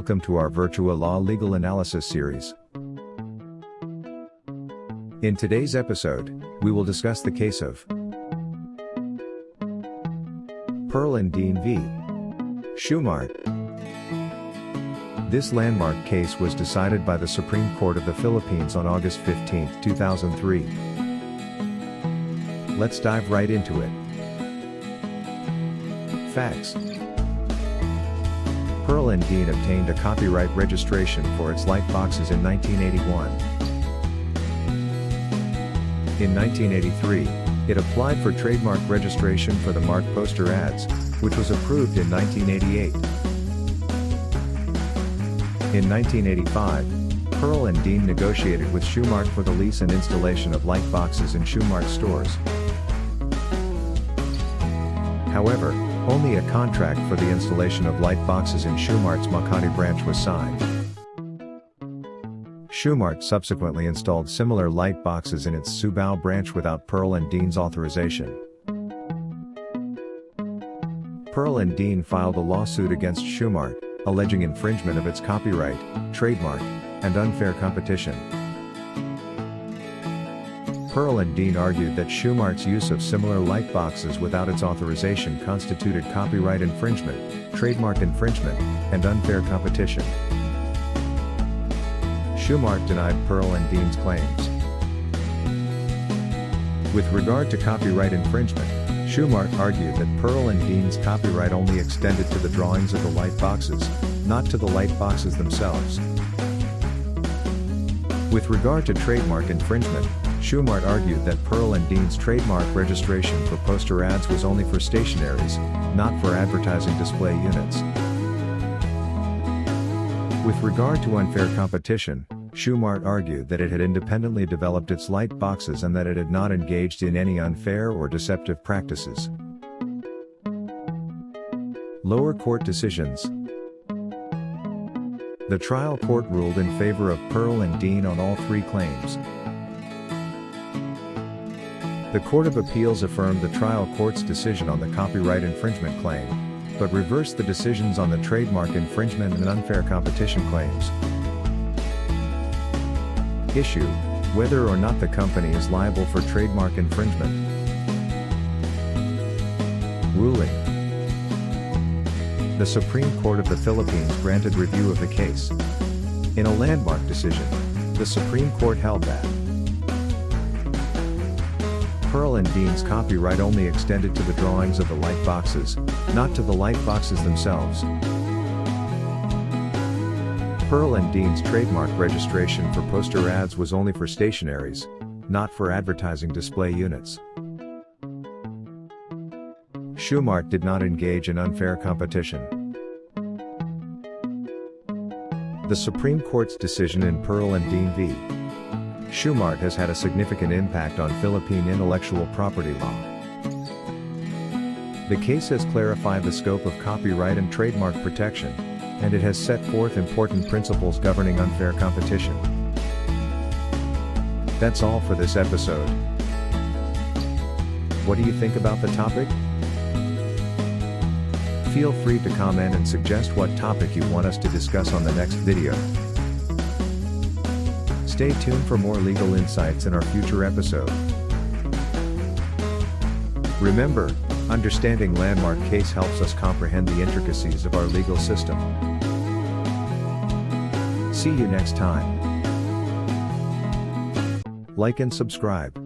Welcome to our VirtuaLaw legal analysis series. In today's episode, we will discuss the case of Pearl and Dean v. Shoemart. This landmark case was decided by the Supreme Court of the Philippines on August 15, 2003. Let's dive right into it. Facts. Pearl and Dean obtained a copyright registration for its light boxes in 1981. In 1983, it applied for trademark registration for the mark poster ads, which was approved in 1988. In 1985, Pearl and Dean negotiated with Shoemart for the lease and installation of light boxes in Shoemart stores. However, only a contract for the installation of light boxes in Shoemart's Makati branch was signed. Shoemart subsequently installed similar light boxes in its Subao branch without Pearl and Dean's authorization. Pearl and Dean filed a lawsuit against Shoemart, alleging infringement of its copyright, trademark, and unfair competition. Pearl and Dean argued that Shoemart's use of similar light boxes without its authorization constituted copyright infringement, trademark infringement, and unfair competition. Shoemart denied Pearl and Dean's claims. With regard to copyright infringement, Shoemart argued that Pearl and Dean's copyright only extended to the drawings of the light boxes, not to the light boxes themselves. With regard to trademark infringement, Shoemart argued that Pearl and Dean's trademark registration for poster ads was only for stationaries, not for advertising display units. With regard to unfair competition, Shoemart argued that it had independently developed its light boxes and that it had not engaged in any unfair or deceptive practices. Lower court decisions. The trial court ruled in favor of Pearl and Dean on all three claims. The Court of Appeals affirmed the trial court's decision on the copyright infringement claim, but reversed the decisions on the trademark infringement and unfair competition claims. Issue: whether or not the company is liable for trademark infringement. Ruling: the Supreme Court of the Philippines granted review of the case. In a landmark decision, the Supreme Court held that Pearl and Dean's copyright only extended to the drawings of the light boxes, not to the light boxes themselves. Pearl and Dean's trademark registration for poster ads was only for stationaries, not for advertising display units. Shoemart did not engage in unfair competition. The Supreme Court's decision in Pearl and Dean v. Shoemart has had a significant impact on Philippine intellectual property law. The case has clarified the scope of copyright and trademark protection, and it has set forth important principles governing unfair competition. That's all for this episode. What do you think about the topic? Feel free to comment and suggest what topic you want us to discuss on the next video. Stay tuned for more legal insights in our future episode. Remember, understanding landmark case helps us comprehend the intricacies of our legal system. See you next time. Like and subscribe.